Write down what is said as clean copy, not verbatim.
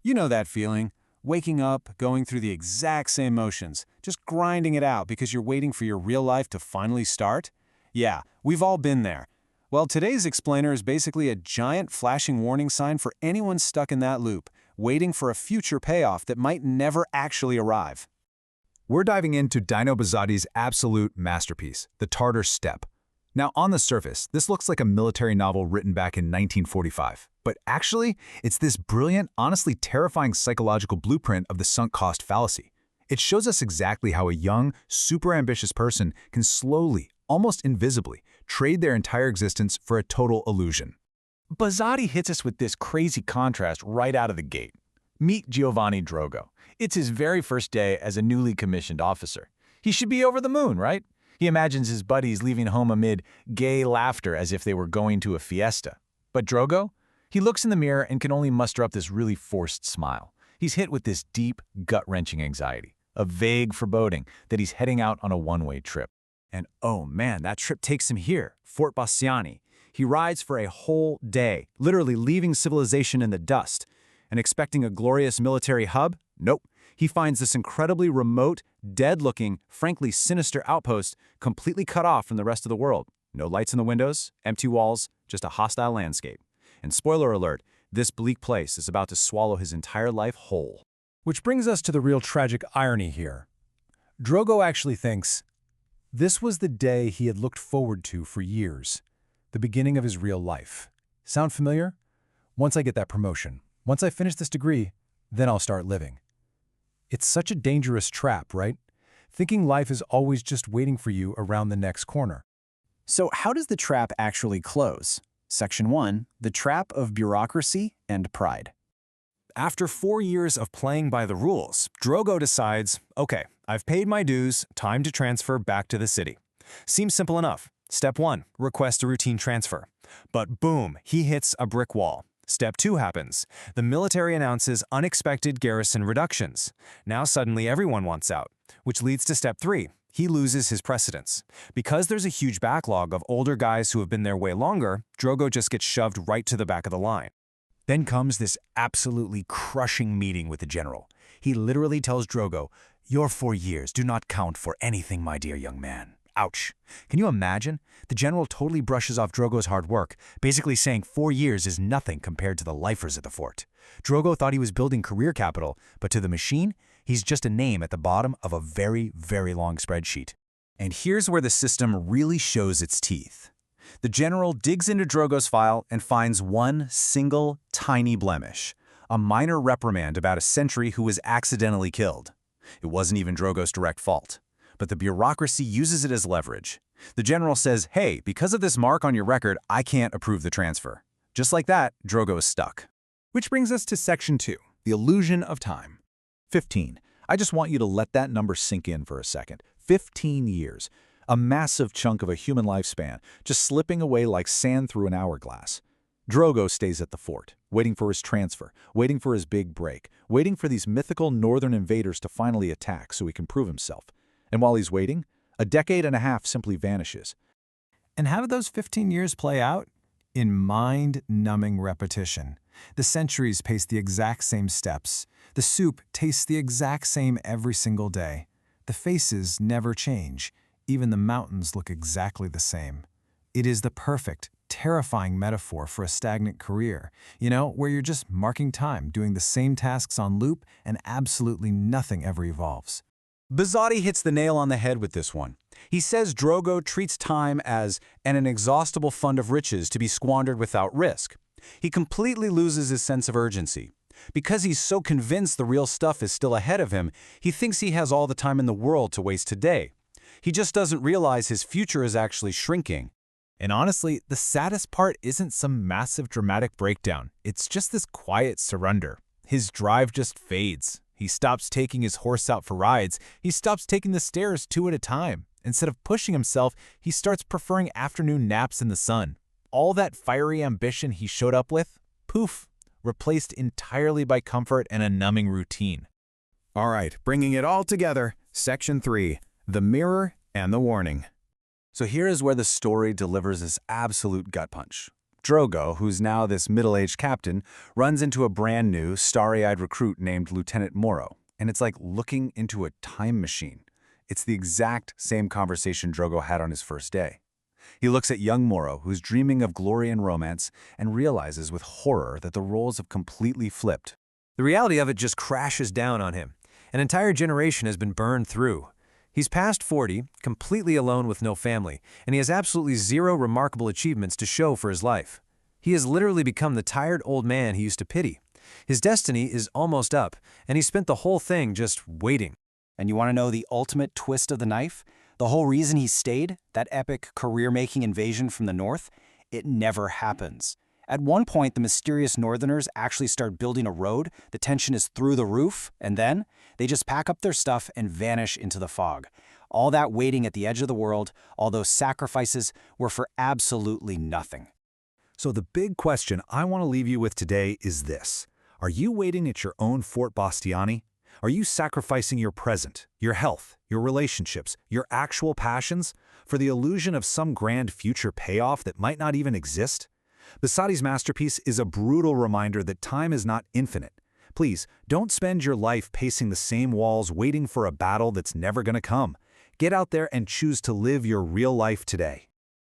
You know that feeling. Waking up, going through the exact same motions, just grinding it out because you're waiting for your real life to finally start? Yeah, we've all been there. Well, today's explainer is basically a giant flashing warning sign for anyone stuck in that loop, waiting for a future payoff that might never actually arrive. We're diving into Dino Buzzati's absolute masterpiece, the Tartar Steppe. Now, on the surface, this looks like a military novel written back in 1945. But actually, it's this brilliant, honestly terrifying psychological blueprint of the sunk cost fallacy. It shows us exactly how a young, super ambitious person can slowly, almost invisibly, trade their entire existence for a total illusion. Buzzati hits us with this crazy contrast right out of the gate. Meet Giovanni Drogo. It's his very first day as a newly commissioned officer. He should be over the moon, right? He imagines his buddies leaving home amid gay laughter as if they were going to a fiesta. But Drogo? He looks in the mirror and can only muster up this really forced smile. He's hit with this deep, gut-wrenching anxiety, a vague foreboding that he's heading out on a one-way trip. And oh man, that trip takes him here, Fort Bassiani. He rides for a whole day, literally leaving civilization in the dust. And expecting a glorious military hub? Nope. He finds this incredibly remote, dead-looking, frankly sinister outpost completely cut off from the rest of the world. No lights in the windows, empty walls, just a hostile landscape. And spoiler alert, this bleak place is about to swallow his entire life whole. Which brings us to the real tragic irony here. Drogo actually thinks this was the day he had looked forward to for years, the beginning of his real life. Sound familiar? Once I get that promotion, once I finish this degree, then I'll start living. It's such a dangerous trap, right? Thinking life is always just waiting for you around the next corner. So how does the trap actually close? Section 1, the trap of bureaucracy and pride. After 4 years of playing by the rules, Drogo decides, okay, I've paid my dues, time to transfer back to the city. Seems simple enough. Step 1, request a routine transfer. But boom, he hits a brick wall. Step 2 happens. The military announces unexpected garrison reductions. Now suddenly everyone wants out, which leads to Step 3. He loses his precedence. Because there's a huge backlog of older guys who have been there way longer, Drogo just gets shoved right to the back of the line. Then comes this absolutely crushing meeting with the general. He literally tells Drogo, "Your 4 years do not count for anything, my dear young man." Ouch. Can you imagine? The general totally brushes off Drogo's hard work, basically saying 4 years is nothing compared to the lifers at the fort. Drogo thought he was building career capital, but to the machine, he's just a name at the bottom of a very, very long spreadsheet. And here's where the system really shows its teeth. The general digs into Drogo's file and finds one single, tiny blemish, a minor reprimand about a sentry who was accidentally killed. It wasn't even Drogo's direct fault. But the bureaucracy uses it as leverage. The general says, hey, because of this mark on your record, I can't approve the transfer. Just like that, Drogo is stuck. Which brings us to Section 2, the illusion of time. 15. I just want you to let that number sink in for a second. 15 years. A massive chunk of a human lifespan, just slipping away like sand through an hourglass. Drogo stays at the fort, waiting for his transfer, waiting for his big break, waiting for these mythical northern invaders to finally attack so he can prove himself. And while he's waiting, a decade and a half simply vanishes. And how did those 15 years play out? In mind-numbing repetition. The centuries pace the exact same steps. The soup tastes the exact same every single day. The faces never change. Even the mountains look exactly the same. It is the perfect, terrifying metaphor for a stagnant career, where you're just marking time, doing the same tasks on loop, and absolutely nothing ever evolves. Buzzati hits the nail on the head with this one. He says Drogo treats time as an inexhaustible fund of riches to be squandered without risk. He completely loses his sense of urgency. Because he's so convinced the real stuff is still ahead of him, he thinks he has all the time in the world to waste today. He just doesn't realize his future is actually shrinking. And honestly, the saddest part isn't some massive dramatic breakdown. It's just this quiet surrender. His drive just fades. He stops taking his horse out for rides. He stops taking the stairs 2 at a time. Instead of pushing himself, he starts preferring afternoon naps in the sun. All that fiery ambition he showed up with, poof, replaced entirely by comfort and a numbing routine. All right, bringing it all together, Section 3, the mirror and the warning. So here is where the story delivers this absolute gut punch. Drogo, who's now this middle-aged captain, runs into a brand new, starry-eyed recruit named Lieutenant Moro, and it's like looking into a time machine. It's the exact same conversation Drogo had on his first day. He looks at young Moro, who's dreaming of glory and romance, and realizes with horror that the roles have completely flipped. The reality of it just crashes down on him. An entire generation has been burned through. He's past 40, completely alone with no family, and he has absolutely zero remarkable achievements to show for his life. He has literally become the tired old man he used to pity. His destiny is almost up, and he spent the whole thing just waiting. And you want to know the ultimate twist of the knife? The whole reason he stayed, that epic career-making invasion from the north, it never happens. At one point, the mysterious Northerners actually start building a road, the tension is through the roof, and then they just pack up their stuff and vanish into the fog. All that waiting at the edge of the world, all those sacrifices, were for absolutely nothing. So the big question I want to leave you with today is this. Are you waiting at your own Fort Bastiani? Are you sacrificing your present, your health, your relationships, your actual passions for the illusion of some grand future payoff that might not even exist? Buzzati's masterpiece is a brutal reminder that time is not infinite. Please, don't spend your life pacing the same walls waiting for a battle that's never going to come. Get out there and choose to live your real life today.